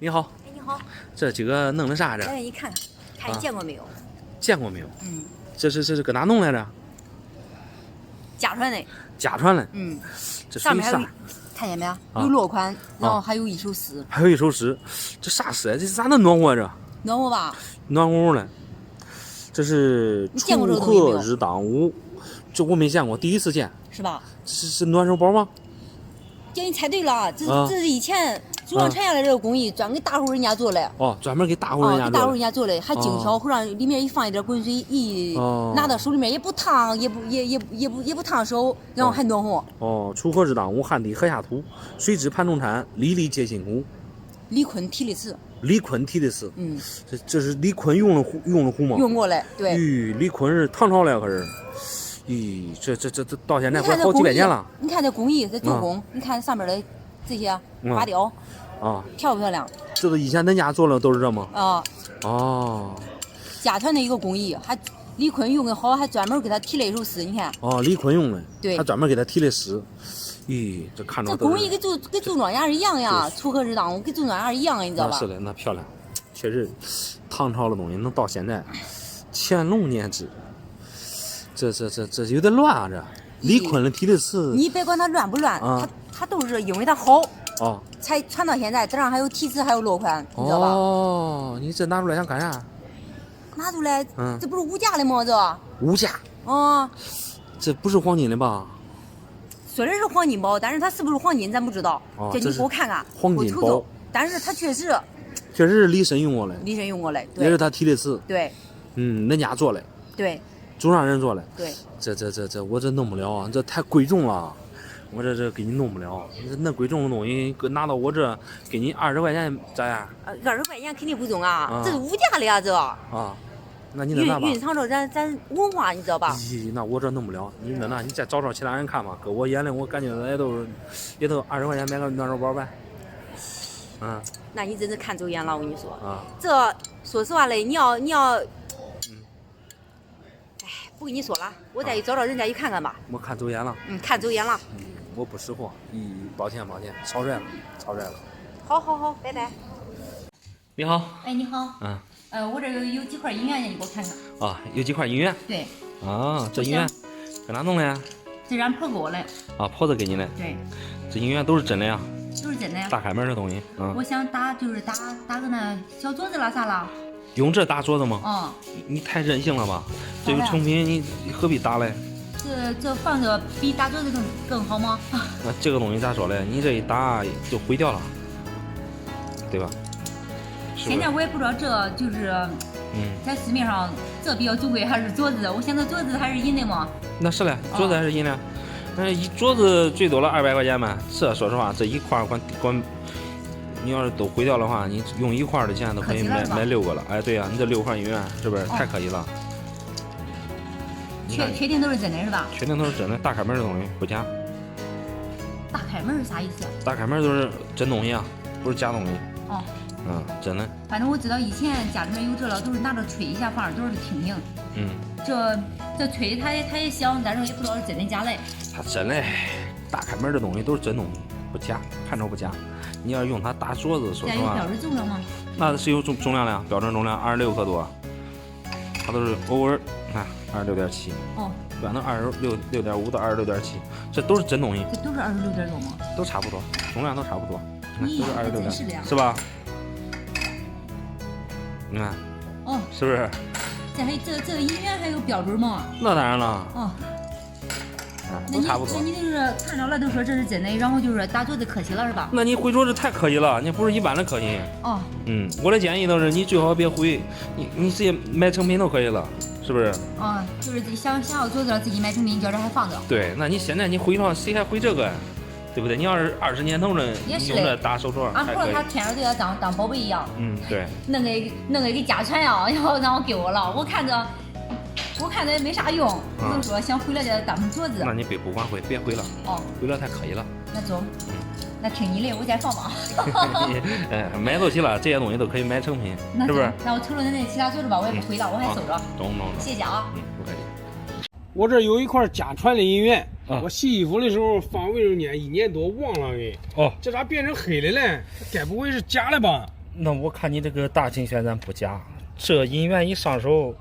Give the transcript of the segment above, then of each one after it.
你好。哎，你好。这几个弄的啥这？来，你看看，看你见过没有？见过没有？嗯。这是搁哪弄来着？家传的。家传的。嗯。这属于啥？看见没有？有落款，然后还有一首诗。还有一首诗，这啥诗啊？这咋能暖和这？暖和吧？暖乎乎的。这是锄禾日当午，这我没见过，第一次见。是吧？是暖手宝吗？叫你猜对了，这是以前祖上传下来这个工艺，专给大户人家做的。哦，专门给大户人家做的。给大户人家做的，还精巧，后让里面一放一点滚水，拿到手里面也不烫，也不烫手，然后还暖和。哦，锄禾日当午，汗滴禾下土，谁知盘中餐，粒粒皆辛苦。李逵题的词。李逵题的词。嗯。这是李逵用了壶吗？用过嘞，对。李逵是唐朝了，可是。咦，这到现在快好几百年了。你看这工艺，这做工，你看上面的这些花雕，漂不漂亮？这都以前咱家做的都是这吗？啊。哦。家传的一个工艺，还李逵用的好，还专门给他题了一首诗，你看。哦，李逵用的。对。还专门给他题了诗。咦，这看着这工艺跟种庄稼一样呀，锄禾日当午跟种庄稼一样，你知道吧？是的，那漂亮，确实，唐朝的东西能到现在，乾隆年制。这有点乱啊！这李逵的题的词，你别管它乱不乱，它都是因为它好才传到现在。这上还有题字，还有落款，你知道吧？哦，你这拿出来想干啥？拿出来，这不是无价的吗？这无价这不是黄金的吧？虽然是黄金包，但是它是不是黄金咱不知道。这你给我看看，黄金包。但是它确实是李绅用过的。李绅用过的，也是他题的词。对。人家做的。对。祖上人做的。对。这我这弄不了啊，这太贵重了，我这给你弄不了。那贵重的东西拿到我这，给你20块钱咋样？20块钱肯定不中啊，这是无价的呀，这。那你那蕴藏着咱文化，你知道吧？那我这弄不了，你那你再找找其他人看吧。搁我眼里，我感觉也都20块钱买个暖手宝呗。那你真是看走眼了，我跟你说。这说实话嘞，你要。不跟你说了，我再找找人家去看看吧。我看走眼了。看走眼了。我不识货。抱歉，超载了。好，拜拜。你好。哎，你好。我这有几块银元呢，你给我看看。有几块银元？对。这银元搁哪弄的呀？这让婆给我的。婆子给你的。对。这银元都是真的呀？都是真的呀。大开门的东西。我想打个那小桌子啦啥啦。用这打桌子吗？你太任性了吧！这有成品，你何必打嘞？这放着比打桌子更好吗？那这个东西咋说嘞？你这一打就毁掉了，对吧？现在我也不知道这就是在市面上这比较珍贵还是镯子？我想这镯子还是银的吗？那是嘞，镯子还是银的。一镯子最多了200块钱嘛。说实话，这一块管。你要是都毁掉的话，你用一块的钱都可以买6个了。对呀，你这6块银元是不是太可惜了？确定都是真的是吧？确定都是真的，大开门的东西不假。大开门是啥意思？大开门都是真东西啊，不是假东西。真的。反正我知道以前家里面有这了，都是拿着吹一下，放着都是听听。这吹它也响，但是也不知道是真的假的。它真的，大开门的东西都是真东西，不假，看着不假。你要用它打镯子，说实话。标准重量吗？那是有重量的，标准重量26克多。它都是偶尔看26.7。一般都26.5到26.7，这都是真东西。这都是26点多吗？都差不多，重量都差不多。都是26点，是吧？你看。是不是？这个银元还有标准吗？那当然了。都差不多。那你就是看着了都说这是真的，然后就是打镯子可惜了是吧？那你毁镯子太可惜了，你不是一般的可惜。我的建议都是你最好别毁，你直接买成品都可以了，是不是？就是想要镯子了自己买成品，叫这还放着。对，那你现在你毁了，谁还毁这个？对不对？你要是20年头人，你用这打手镯，俺婆他天天都要当宝贝一样。对。弄个给家传呀，然后让我给我了，我看着也没啥用，我就说想回来就当成镯子。那你不管回，别回了。回了太可惜了。那走，那听你的，我再放吧。买得起了，这些东西都可以买成品，是不是？那我瞅着那其他镯子吧，我也不回了，我还收着。懂。谢谢啊。不客气。我这有一块家传的银元，我洗衣服的时候放卫生间1年多忘了给。这咋变成黑的嘞？该不会是假的吧？那我看你这个大金旋咱不假，这银元一上手，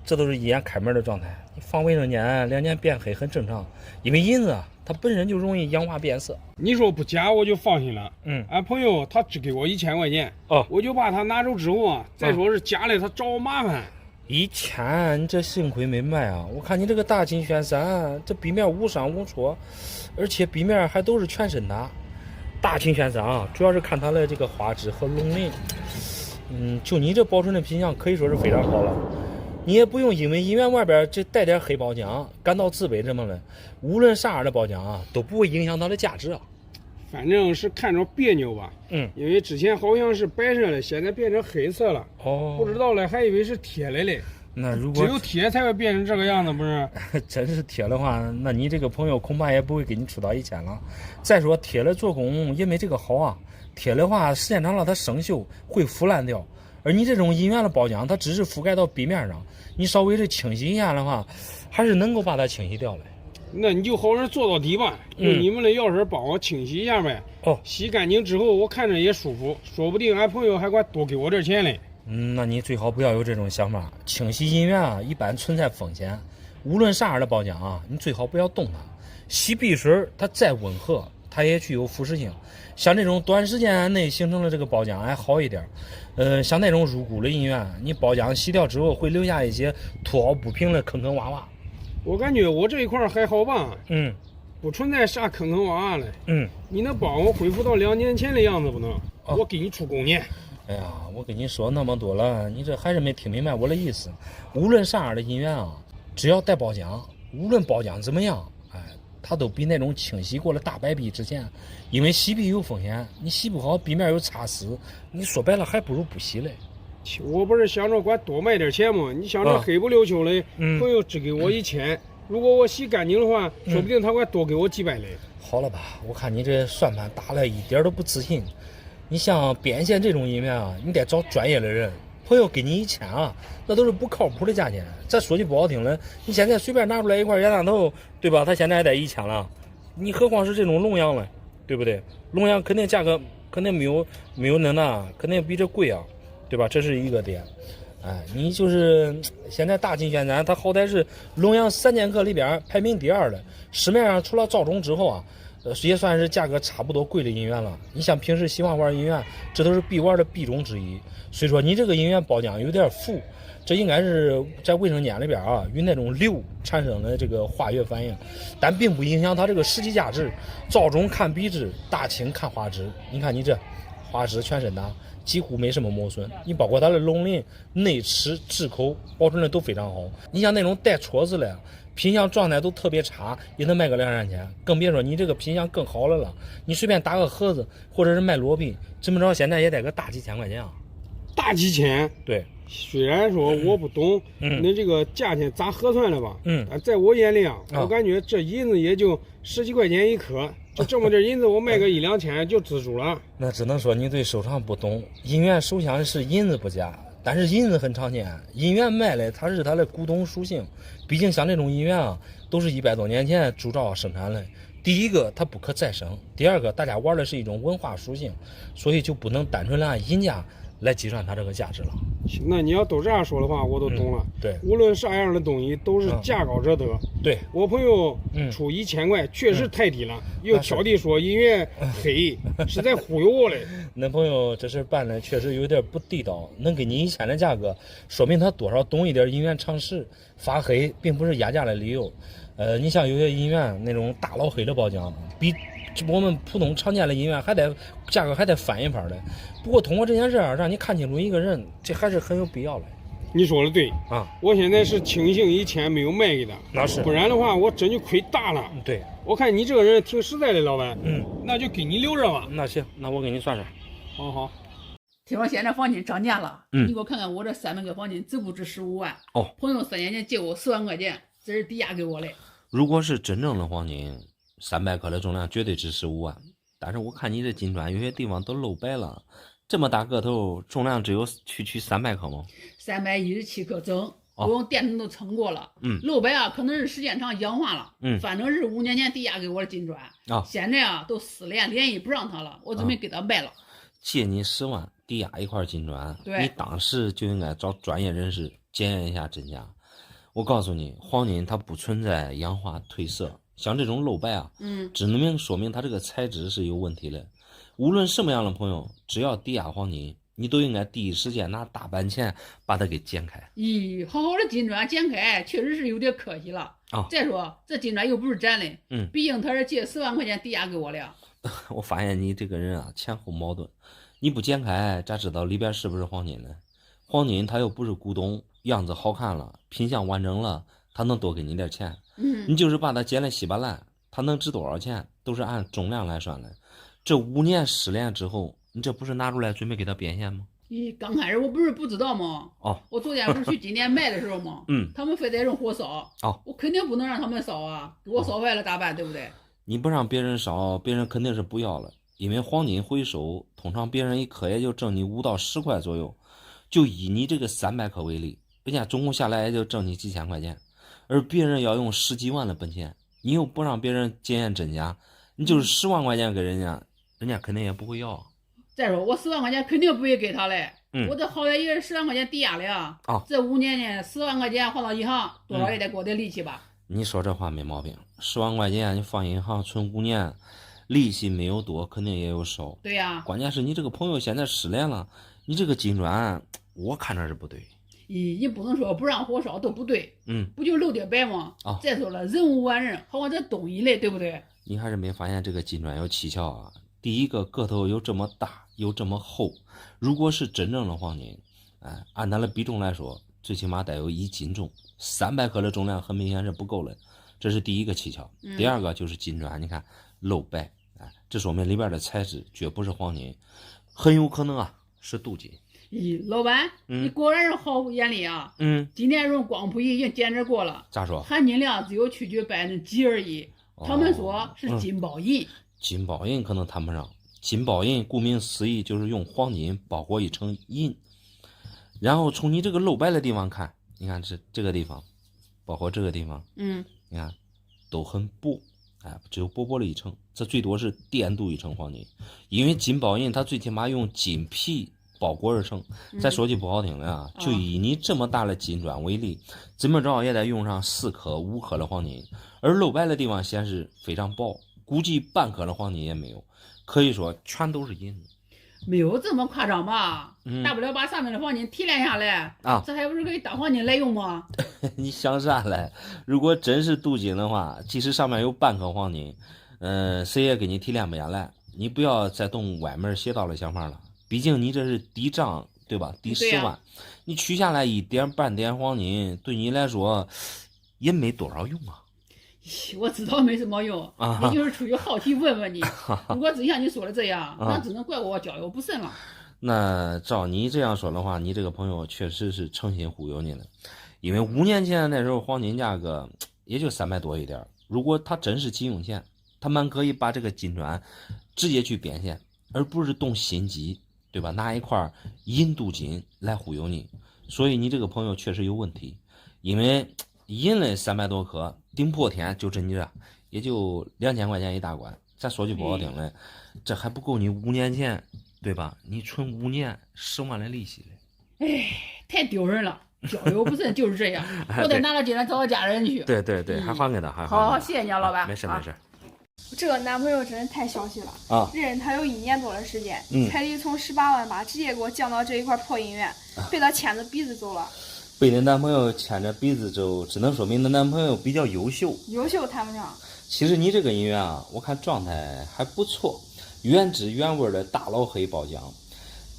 这都是一眼开门的状态。你放卫生间2年变黑很正常，因为银子啊它本身就容易氧化变色。你说不假我就放心了。嗯，俺朋友他只给我1000块钱，哦，我就把他拿走之后啊，再说是假的他找我麻烦。1000，你这幸亏没卖啊！我看你这个大金旋3，这壁面无伤无戳，而且壁面还都是全身打。大金旋3啊，主要是看它的这个花质和龙鳞。就你这保存的品相可以说是非常好了。你也不用因为银元外边这带点黑包浆感到自卑什么的，无论啥样的包浆啊，都不会影响它的价值啊。反正是看着别扭吧。因为之前好像是白色的，现在变成黑色了。哦，不知道嘞，还以为是贴了嘞。那如果只有贴才会变成这个样子，不是？真是贴的话，那你这个朋友恐怕也不会给你出到1000了。再说贴了做工也没这个好啊，贴的话时间长了它生锈会腐烂掉，而你这种银元的包浆它只是覆盖到壁面上，你稍微是清洗一下的话，还是能够把它清洗掉的。那你就好好做到底吧，用你们的药水帮我清洗一下呗。哦，洗干净之后我看着也舒服，说不定俺朋友还管多给我点钱嘞。那你最好不要有这种想法。清洗银元啊，一般存在风险，无论啥样的包浆啊，你最好不要动它。洗壁水它再温和，它也具有腐蚀性。像这种短时间内形成的这个包浆还好一点。像那种入骨的银元，你包浆洗掉之后会留下一些凸凹不平的坑坑洼洼。我感觉我这一块还好吧，不存在啥坑坑洼洼的。你能帮我恢复到2年前的样子不能？我给你出工钱。哎呀，我跟你说那么多了，你这还是没听明白我的意思。无论啥样的银元啊，只要带包浆，无论包浆怎么样，它都比那种清洗过的大白壁值钱。因为洗壁有风险，你洗不好壁面有擦丝，你说白了还不如不洗嘞。我不是想着管多卖点钱吗？你想着黑不溜秋的，朋友只给我1000，如果我洗干净的话，说不定他管多给我几百嘞。好了吧，我看你这算盘打了一点都不自信。你像边线这种银元啊，你得找专业的人。朋友给你1000啊，那都是不靠谱的价钱。再说句不好听的，你现在随便拿出来一块鸭蛋头，对吧？他现在还得1000了，你何况是这种龙阳了，对不对？龙阳肯定价格肯定没有那肯定比这贵啊，对吧？这是一个点。你就是现在大金旋咱，它好歹是龙阳3剑客里边排名第2的，市面上除了赵忠之后啊，也算是价格差不多贵的银元了。你像平时喜欢玩银元，这都是必玩的币种之一。所以说你这个银元包浆有点浮，这应该是在卫生间里边啊与那种硫产生的这个化学反应，但并不影响它这个实际价值。赵忠看壁质，大清看花质。你看你这花质全身打，几乎没什么磨损。你包括它的龙鳞、内齿、质口保存的都非常好。你像那种带戳子的，品相状态都特别差，也能卖个2-3千，更别说你这个品相更好了。你随便打个盒子，或者是卖裸币，怎么着现在也得个大几千块钱啊。大几千？对。虽然说我不懂，那这个价钱咋核算的吧？但在我眼里啊，我感觉这银子也就10几块钱一颗，就这么点银子，我卖个1-2千就知足了。那只能说你对收藏不懂。银元首先是银子不假，但是银子很常见，银元卖的它是它的古董属性。毕竟像这种银元啊，都是100多年前铸造生产的。第一个它不可再生，第二个大家玩的是一种文化属性，所以就不能单纯的按银价来计算它这个价值了。那你要都这样说的话，我都懂了。对，无论啥样的东西都是价高者得。对，我朋友出1000块确实太低了，又挑剔说银元黑，是在忽悠我嘞。那朋友这事办的确实有点不地道，能给你1000的价格，说明他多少懂一点银元常识。发黑并不是压价的理由。你像有些银元那种大老黑的包浆，比我们普通常见的银元价格还得翻一番的。不过通过这件事让你看清楚一个人，这还是很有必要的。你说的对啊，我现在是庆幸1000没有卖给他，那是，不然的话我真就亏大了。对，我看你这个人挺实在的，老板。那就给你留着吧。那行，那我给你算算。好。听说现在房金涨价了，你给我看看我这300个房金值不值15万？朋友3年前借我10万块钱，这是抵押给我的。如果是真正的黄金，300克的重量绝对值15万。但是我看你这金砖有些地方都露白了，这么大个头，重量只有区300克吗？317克整，我用电筒都称过了。露白啊，可能是时间长氧化了。反正是5年前抵押给我的金砖现在啊都撕连，连一不让他了，我准备给他卖了。借你10万，抵押一块金砖，你当时就应该找专业人士检验一下真假。我告诉你，黄金它不存在氧化褪色，像这种漏白啊，只能说明它这个材质是有问题的。无论什么样的朋友，只要抵押黄金，你都应该第一时间拿大半钱把它给剪开。咦，好好的金砖剪开，确实是有点可惜了。再说这金砖又不是咱的，毕竟他是借10万块钱抵押给我了。我发现你这个人啊，前后矛盾。你不剪开，咋知道里边是不是黄金呢？黄金它又不是古董，样子好看了，品相完整了，它能多给你点钱。你就是把它剪了稀巴烂，它能值多少钱，都是按重量来算的。这5年失联之后，你这不是拿出来准备给它变现吗？咦，刚开始我不是不知道吗？我昨天不是去金店卖的时候吗？他们非得用火烧，我肯定不能让他们烧啊，给我烧坏了咋办？对不对？你不让别人烧，别人肯定是不要了，因为黄金回收，通常别人一颗也就挣你5到10块左右。就以你这个300克为例，人家总共下来也就挣你几千块钱，而别人要用10几万的本钱，你又不让别人检验真假，你就是10万块钱给人家，人家肯定也不会要。再说我10万块钱肯定不会给他嘞，我这好歹也是10万块钱抵押了呀。这5年呢，10万块钱放到银行，多少也得给我点利息吧？你说这话没毛病，10万块钱你放银行存5年，利息没有多，肯定也有少。对呀，关键是你这个朋友现在失联了，你这个金砖，我看着是不对。咦，你不能说不让火烧都不对，不就漏点白吗？再说了，人无完人，好像这东西嘞，对不对？你还是没发现这个金砖有蹊跷啊？第一个个头有这么大，有这么厚，如果是真正的黄金，按它的比重来说，最起码得有1斤重，300克的重量很明显是不够了，这是第一个蹊跷。第二个就是金砖，你看漏白，这说明里边的材质绝不是黄金，很有可能啊是镀金。咦，老板，你果然是毫不眼力啊！今天用光谱仪已经检测过了，咋说？含金量只有区区%几而已。他们说是金包银，金包银可能谈不上。金包银顾名思义就是用黄金包裹一层银，然后从你这个漏白的地方看，你看这个地方，包括这个地方，你看都很薄，只有薄薄的一层，这最多是电镀一层黄金，因为金包银它最起码用金皮包裹而成。再说句不好听的啊，就以你这么大的金砖为例，怎么着也得用上4克、5克的黄金，而漏白的地方显示非常薄，估计半克的黄金也没有，可以说全都是银子。没有这么夸张吧？大不了把上面的黄金提炼下来这还不是可以当黄金来用吗？你想啥嘞？如果真是镀金的话，即使上面有半颗黄金，谁也给你提炼不下来。你不要再动歪门邪道的想法了，毕竟你这是抵账，对吧？抵10万，你取下来半点黄金，对你来说也没多少用啊。我知道没什么用，也就是出于好奇问问你。如果真像你说的这样，那只能怪我交友不慎了。那照你这样说的话，你这个朋友确实是诚心忽悠你了，因为5年前那时候黄金价格也就300多一点，如果他真是急用钱，他蛮可以把这个金砖直接去变现，而不是动心机，对吧？拿一块银镀金来忽悠你。所以你这个朋友确实有问题，因为银嘞300多克，顶破天就这你这也就2000块钱一大关。再说句不好听嘞，这还不够你5年前，对吧？你存5年10万的利息嘞。哎，太丢人了，交友不慎就是这样。我得拿到金砖找我家人去。对对对，还还给他，还好，谢谢你啊，老板。没事没事。这个男朋友真是太小气了认识他有1年多的时间，彩礼从18万8直接给我降到这一块破银元，被他牵着鼻子走了。被你男朋友牵着鼻子走，只能说明你男朋友比较优秀。优秀谈不上。其实你这个银元啊，我看状态还不错，原汁原味的大老黑包浆。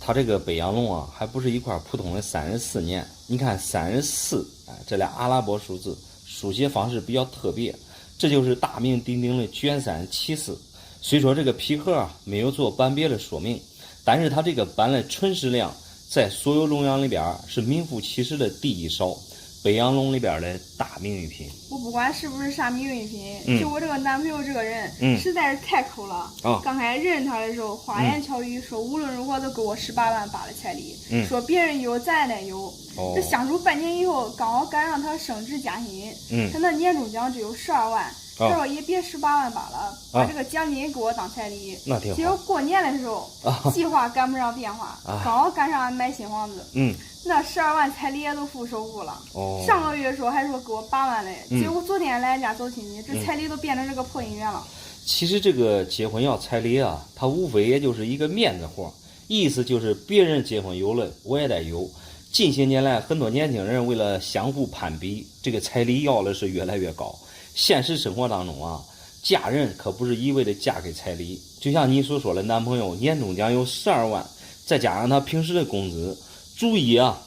它这个北洋龙啊，还不是一块普通的34年。你看34，这俩阿拉伯数字书写方式比较特别，这就是大名鼎鼎的卷3骑士。虽说这个皮盒啊没有做版别的说明，但是它这个版的纯石量在所有龙洋里边是名副其实的第1少，北洋龙里边的大名誉品。我不管是不是啥名誉品，就我这个男朋友这个人，实在是太抠了。刚开始认识他的时候，花言巧语说无论如何都给我18万8的彩礼，说别人有咱也得有。这相处半年以后，刚好赶上他升职加薪，他那年终奖只有12万，说也别18万把了，把这个奖金给我当彩礼。那挺好。结果过年的时候，计划赶不上变化，刚好赶上俺买新房子。那12万彩礼也都付首付了。上个月说还说给我8万嘞，结果昨天来俺家走亲戚，这彩礼都变成这个破姻缘了。其实这个结婚要彩礼啊，它无非也就是一个面子活，意思就是别人结婚有了，我也得有。近些年来，很多年轻人为了相互攀比，这个彩礼要的是越来越高。现实生活当中啊，嫁人可不是一味的嫁给彩礼，就像你所说的，男朋友年终奖有12万，再加上他平时的工资，足以啊，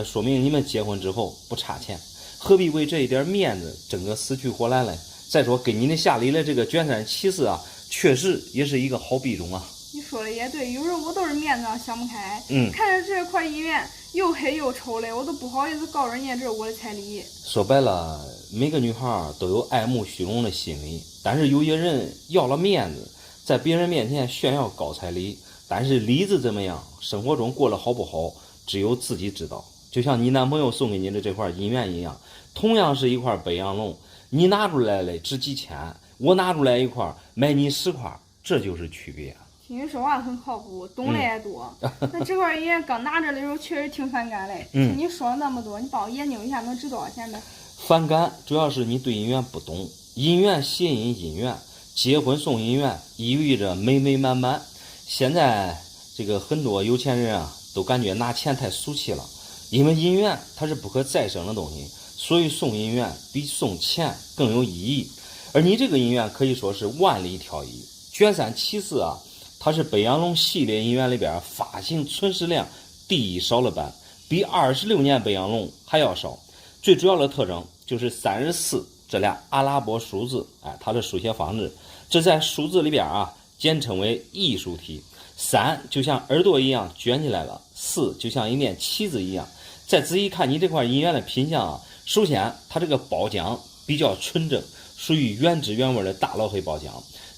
说明你们结婚之后不差钱，何必为这一点面子整个死去活来嘞？再说给你的下礼的这个捐山启寺啊，确实也是一个好比种啊。你说的也对，有时候我都是面子上想不开，看着这块姻缘又黑又丑嘞，我都不好意思告人家这是我的彩礼。说白了，每个女孩都有爱慕虚荣的心理，但是有些人要了面子，在别人面前炫耀高彩礼，但是里子怎么样，生活中过得好不好，只有自己知道。就像你男朋友送给你的这块姻缘一样，同样是一块北洋龙，你拿出来了值几千，我拿出来一块卖你10块，这就是区别。听你说话很靠谱，懂得也多。那这块姻缘刚拿着的时候确实挺反感嘞。听你说了那么多，你帮我研究一下，能值多少钱呗？反感主要是你对姻缘不懂，姻缘谐音姻缘，结婚送姻缘意味着美美满满。现在这个很多有钱人啊，都感觉拿钱太俗气了，因为姻缘它是不可再生的东西，所以送姻缘比送钱更有意义。而你这个姻缘可以说是万里挑一，捐山启寺啊，它是北洋龙系列姻缘里边发行存世量第一少了版，比26年北洋龙还要少。最主要的特征就是34这俩阿拉伯数字，它的书写方式，这在数字里边啊，简称为艺术体。3就像耳朵一样卷起来了，4就像一面旗子一样。再仔细看你这块姻缘的品相啊，首先它这个包浆比较纯正，属于原汁原味的大老黑包浆。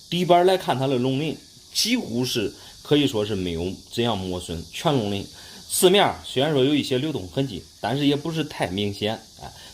底板来看它的龙鳞，几乎是可以说是没有怎样磨损，全龙鳞。四面虽然说有一些流动痕迹，但是也不是太明显。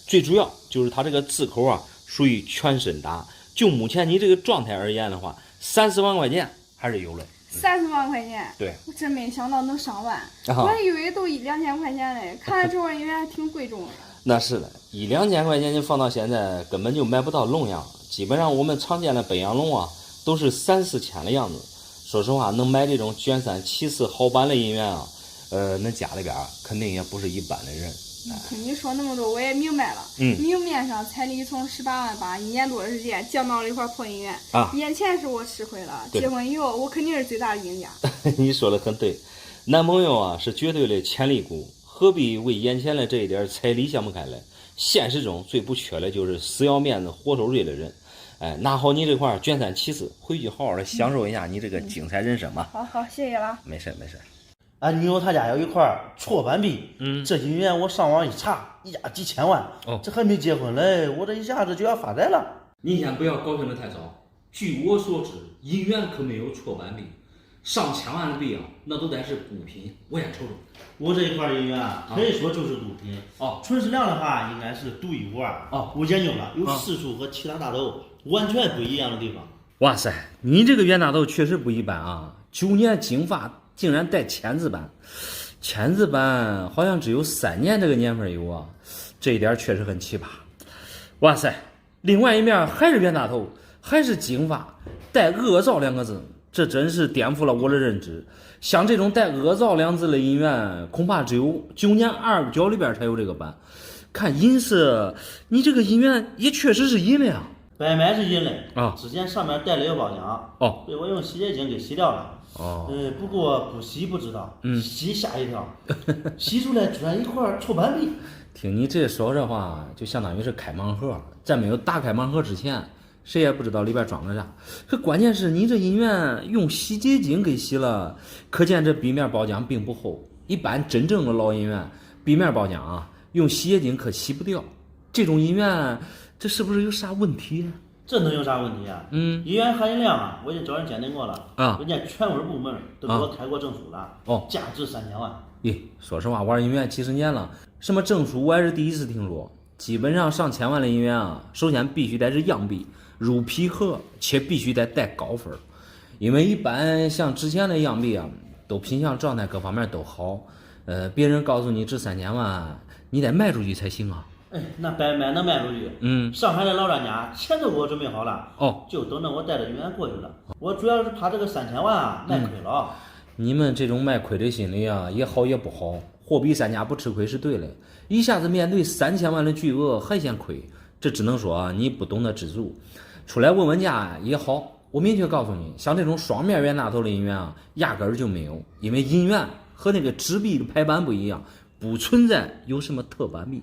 最主要就是它这个字口啊，属于全身打。就目前你这个状态而言的话，30万块钱还是有的。30万块钱？对，我真没想到能上万，我还以为都1-2千块钱嘞。看来这玩意还挺贵重的。那是的，1-2千块钱你放到现在根本就买不到龙样，基本上我们常见的北洋龙啊，都是3-4千的样子。说实话，能买这种捐山启寺好版的姻缘啊，那家里边肯定也不是一般的人。听你说那么多，我也明白了。明面上彩礼从18万8，1年多的时间降到了一块破姻缘。眼前是我吃亏了，结婚以后我肯定是最大的赢家。你说的很对，男朋友啊是绝对的潜力股，何必为眼前的这一点彩礼想不开来？现实中最不缺的就是死要面子活受罪的人。拿好你这块捐山启寺，回去好好的享受一下你这个精彩人生吧。好，谢谢了。没事。俺女友她家有一块错版币，这姻缘我上网一查，一家几千万，这还没结婚嘞，我这一下子就要发财了。您先不要高兴的太早，据我所知，姻缘可没有错版币，上千万的币啊，那都得是孤品。我先瞅瞅，我这一块姻缘可以说就是孤品。存世量的话应该是独一无二。我研究了，有世数和其他大豆完全不一样的地方。哇塞，你这个冤大豆确实不一般啊！9年金发竟然带签字版，签字版好像只有3年这个年份有啊，这一点确实很奇葩。哇塞，另外一面还是冤大头，还是金发，带恶兆2个字，这真是颠覆了我的认知。像这种带恶兆2字的姻缘，恐怕只有9年2角里边才有这个版。看银色，你这个姻缘也确实是银的呀。白麦是银的之前上面带了一个包浆被我用洗洁精给洗掉了。不过不洗不知道，洗吓一跳，洗出来居然一块错版币。听你这说这话，就相当于是开盲盒，在没有打开盲盒之前，谁也不知道里边装了啥。可关键是你这姻缘用洗洁精给洗了，可见这壁面包浆并不厚。一般真正的老姻缘，壁面包浆用洗洁精可洗不掉。这种姻缘，这是不是有啥问题？这能有啥问题啊？姻缘含银量我已经找人鉴定过了人家权威部门都给我开过证书了价值3000万。说实话，玩姻缘几十年了，什么证书我还是第一次听说。基本上上千万的姻缘首先必须得是样币，入皮盒，且必须得带高分。因为一般像之前的样币啊，都品相状态各方面都好，别人告诉你值3000万，你得卖出去才行啊。哎，那白卖能卖出去？上海的老专家钱都给我准备好了，就等着我带着银元过去了。我主要是怕这个3000万啊卖亏了。你们这种卖亏的心理啊，也好也不好。货比三家不吃亏是对的，一下子面对3000万的巨额还嫌亏，这只能说啊你不懂得知足。出来问问价也好。我明确告诉你，像这种双面冤大头的银元啊，压根儿就没有，因为银元和那个纸币的排版不一样，不存在有什么特版币。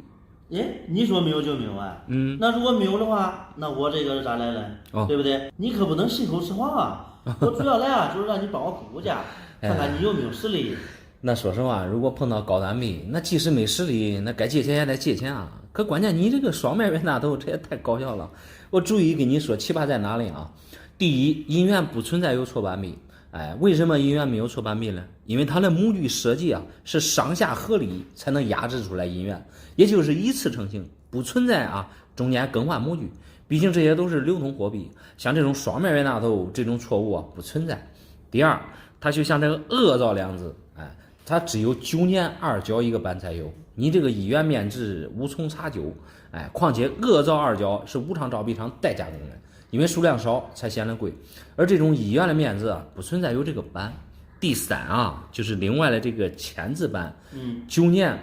哎，你说没有就没有啊？那如果没有的话，那我这个是咋来的？对不对？你可不能信口雌黄啊！我主要来啊，就是让你帮我估估价，看看你有没有实力。那说实话，如果碰到高单币，那即使没实力，那该借钱也得借钱啊。可关键你这个双面冤大头，这也太搞笑了。我逐一跟你说奇葩在哪里啊？第一，银元不存在有错版币。为什么银元没有错版币呢？因为它的模具设计啊是上下合理才能压制出来银元，也就是一次成型，不存在啊中间更换模具。毕竟这些都是流通货币，像这种双面冤大头这种错误啊不存在。第二，它就像这个恶造两字，它只有9年2角一个版才有，你这个1元面值无从查究。况且恶造2角是无偿造币厂代加工的。因为数量少才显得贵，而这种1元的面子啊，不存在有这个版。第三啊，就是另外的这个签字版，9年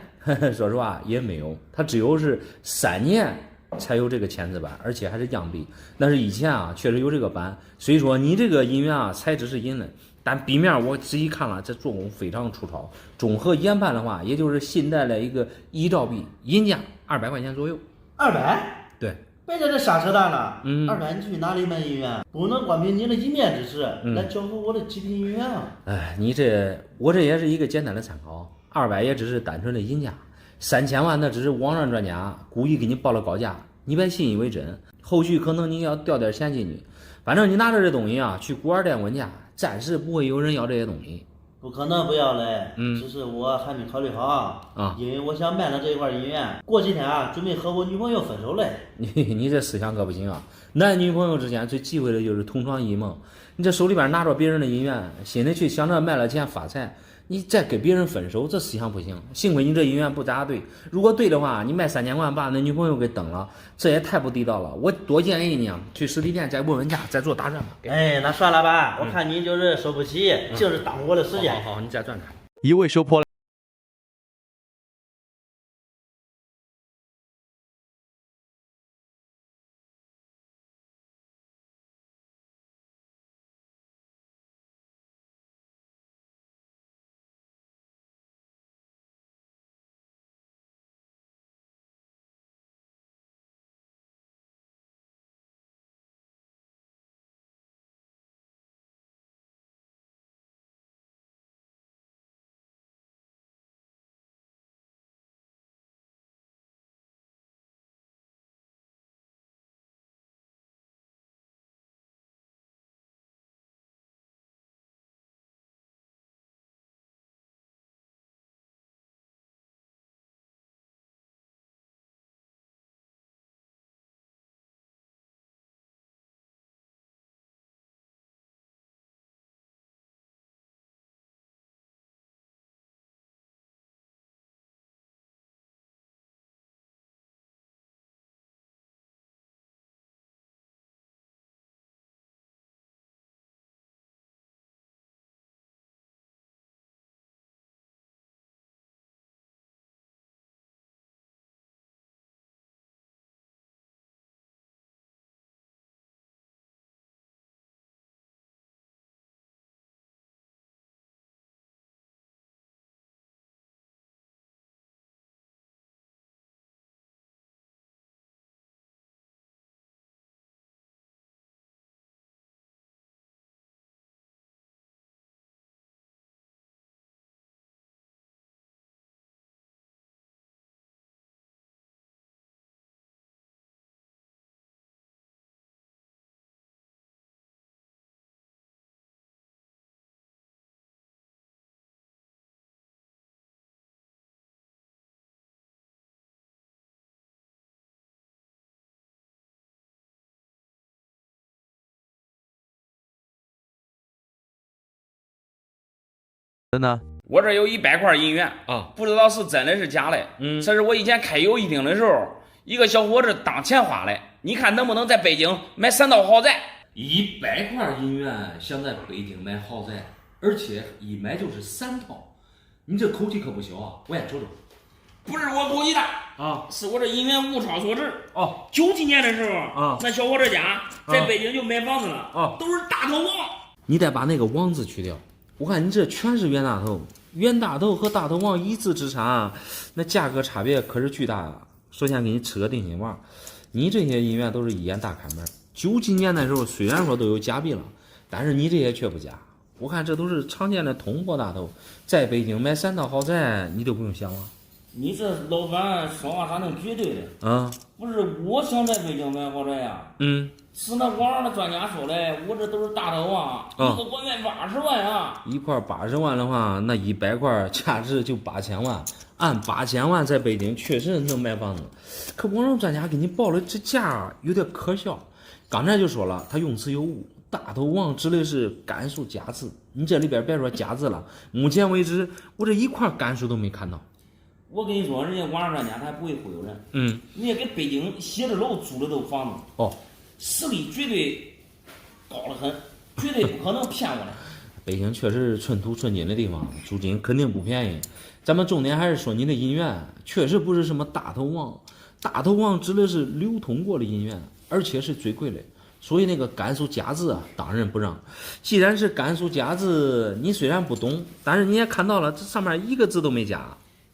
说实话也没有，它只有是3年才有这个签字版，而且还是样币。但是以前啊，确实有这个版，所以说你这个银元啊，材质是银的，但壁面我仔细看了，这做工非常粗糙。综合研判的话，也就是新代的一个1兆币，银价200块钱左右。200？对。别在这瞎扯淡了，200你去哪里买银元？不能光凭你的一面之词来搅和我的极品银元啊！我这也是一个简单的参考，200也只是单纯的银价，3000万那只是网上专家故意给你报了高价，你别信以为真，后续可能你要掉点钱进去。反正你拿着这东西啊，去古玩店问价，暂时不会有人要这些东西。不可能不要嘞，只是我还没考虑好因为我想卖了这一块银元，过几天啊，准备和我女朋友分手嘞。你这思想可不行啊！男女朋友之间最忌讳的就是同床异梦。你这手里边拿着别人的银元，心里去想着卖了钱发财，你再跟别人分手，这思想不行。幸亏你这银元不咋对，如果对的话，你卖3000万把那女朋友给蹬了，这也太不地道了。我多建议你去实体店再问问价，再做打算吧。那算了吧，我看你就是收不起，就是耽误我的时间。好，你再转转。一位收破呢？我这有100块银元啊，不知道是真的是假的。这是我以前开游戏厅的时候，一个小伙子当钱花的。你看能不能在北京买3套豪宅？100块银元想在北京买豪宅，而且一买就是3套，你这口气可不小啊！我也瞅瞅。不是我口气大啊，是我这银元物超所值哦。90几年的时候啊，那小伙子家在北京就买房子了啊，都是大头王。你得把那个王字去掉，我看你这全是冤大头，冤大头和大头王一字之差，那价格差别可是巨大啊。首先给你吃个定心丸，你这些银元都是一眼大开门。90几年的时候虽然说都有假币了，但是你这些却不假。我看这都是常见的通货大头，在北京买3套豪宅你都不用想了。你这老板说话咋能绝对的？啊，不是我想在北京买豪宅呀。是那网上的专家说的，我这都是大头啊，一个我卖80万啊。一块80万的话，那100块价值就8000万，按8000万在北京确实能买房子。可网上专家给你报了这价有点可笑。刚才就说了，他用词有误，大头王指的是甘肃佳子，你这里边别说佳子了，目前为止我这一块甘肃都没看到。我跟你说，人家网上专家他不会忽悠人，人家给北京写字楼租的都房子，实力绝对高得很，绝对不可能骗我的。北京确实是寸土寸金的地方，租金肯定不便宜。咱们重点还是说你的银元，确实不是什么大头王，大头王指的是流通过的银元，而且是最贵的。所以那个甘肃佳子啊，当仁不让。既然是甘肃佳子，你虽然不懂，但是你也看到了，这上面一个字都没加。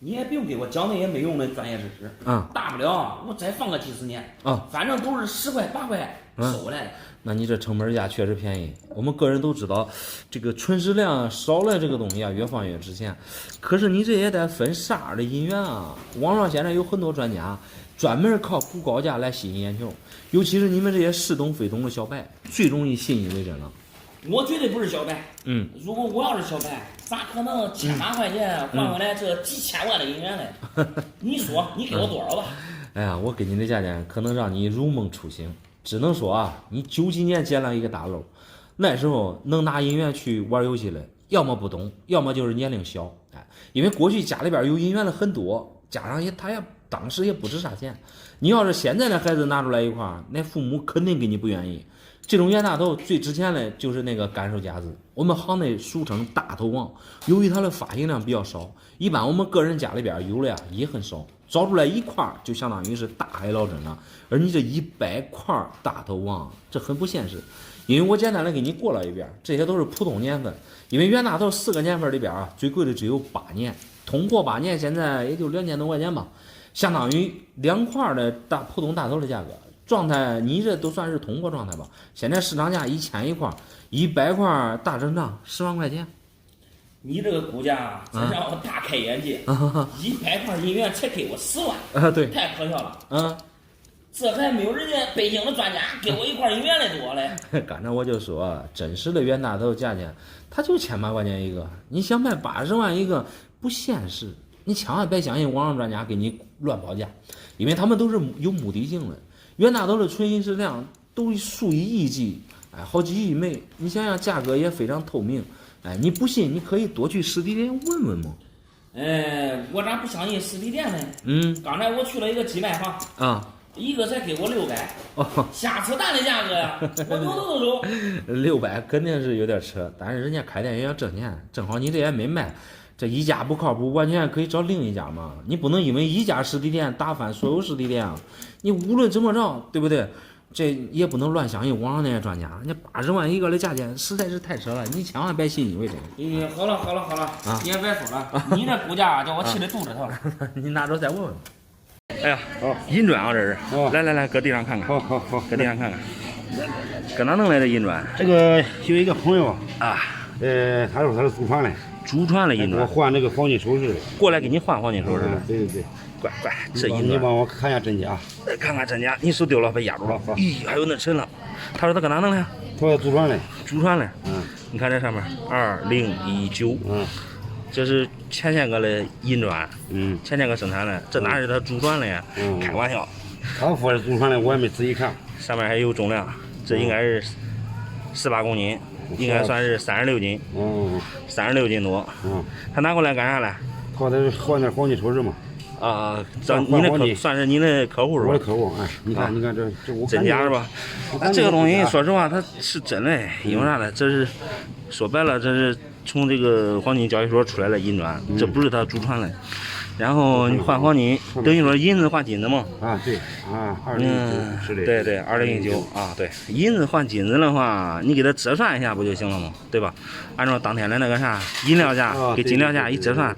你也不用给我讲那些没用的专业知识，大不了我再放个几十年，反正都是10块8块收回来的。那你这成本价确实便宜。我们个人都知道，这个纯食量少了这个东西啊，越放越值钱。可是你这也得分啥的银元啊？网上现在有很多专家专门靠估高价来吸引眼球，尤其是你们这些似懂非懂的小白，最容易信以为真了。我绝对不是小白，如果我要是小白，咋可能千把块钱换回来这几千万的银元呢？你说，你给我多少吧？哎呀，我给你的价钱可能让你如梦初醒，只能说啊，你90几年建了一个大楼，那时候能拿银元去玩游戏的，要么不懂，要么就是年龄小。因为过去家里边有银元的很多，加上他也当时也不值啥钱。你要是现在的孩子拿出来一块，那父母肯定给你不愿意。这种冤大头最值钱的就是那个甘肃佳子，我们行内俗称大头王。由于它的发行量比较少，一般我们个人家里边有的呀也很少，找出来一块就相当于是大海捞针了。而你这100块大头王，这很不现实。因为我简单的给你过了一遍，这些都是普通年份。因为冤大头4个年份里边啊，最贵的只有8年，通过8年现在也就2000多块钱吧，相当于2块的普通大头的价格。状态你这都算是通过状态吧？现在市场价1000一块，100块大整张10万块钱。你这个估价真让我大开眼界，100块银元才给我10万啊！对，太可笑了。这还没有人家北京的专家给我1块银元的多嘞。刚才我就说，真实的冤大头价钱，它就1000把块钱一个，你想卖80万一个不现实。你千万别相信网上专家给你乱报价，因为他们都是有目的性的。冤大头的纯银质量都数以亿计，好几亿枚，你想想价格也非常透明，你不信你可以多去实体店问问嘛。我咋不相信实体店呢？刚才我去了一个寄卖行啊，一个才给我600，瞎扯淡的价格呀，我扭头就走。600肯定是有点扯，但是人家开店也要挣钱，正好你这也没卖。这一家不靠谱，完全可以找另一家嘛。你不能因为一家实体店打翻所有实体店啊！你无论怎么着，对不对？这也不能乱相信网上那些专家，人家80万一个的价钱实在是太扯了，你千万别信以为真。好了啊！别说了，你这估价叫我气得肚子疼。你拿着再问问。哎呀，银砖啊，这是。来，搁地上看看。好，搁地上看看。搁哪弄来的银砖？这个有一个朋友啊，他说他是祖传的。祖传的银砖，我换那个黄金首饰的，过来给你换黄金首饰的。对，乖，这银砖你帮我看一下真假，看看真假，你手丢了别压住了。咦，还有那沉了。他说他搁哪弄的？他说祖传的。你看这上面2019，这是前个的银砖，前个生产的，这哪是他祖传的呀？开玩笑。他说是祖传的，我也没仔细看。上面还有重量，这应该是18公斤。应该算是36斤。36斤多。他拿过来干啥了？换点黄金首饰嘛。你的算是你的客户是吧？我的客户，你看这我真假是吧？这个东西说实话，它是真的，因为啥呢？这是说白了，这是从这个黄金交易所出来的银砖，这不是他祖传的。然后你换黄金，等于说银子换金子嘛？对，2019是的。对，2019对，银子换金子的话，你给它折算一下不就行了吗？对吧？按照当天的那个啥银料价给金料价一折算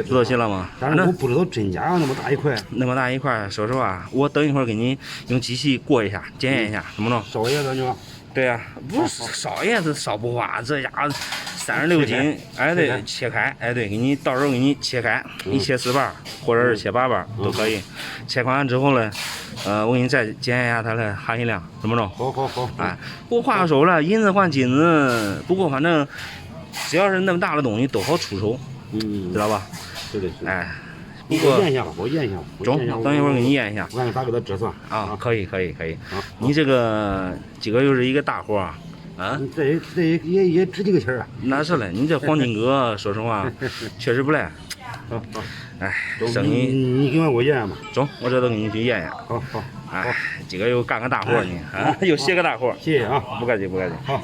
不就行了吗？但是我不知道真假那么大一块。那么大一块，说实话，我等一会儿给你用机器过一下，检验一下，怎么着？少叶子就。对呀，不是少叶子少不花，这家伙36斤，对，切开，对，给你到时候给你切开，一切4瓣或者是切8瓣都可以。切开完之后呢，我给你再检验一下它的含银量，怎么着？好。不过话说了，银子换金子，不过反正只要是那么大的东西都好出手，知道吧？是的。不过验一下吧，我验一下。中，等一会儿给你验一下。我看咋给它折算可以。你这个几个又是一个大活这也值几个钱啊？那是嘞，你这黄金哥，说实话，确实不赖。好。生意你给我验吧。中，我这都给你去验验。好。今个又干个大活呢，又歇个大活。谢谢啊，不客气。好。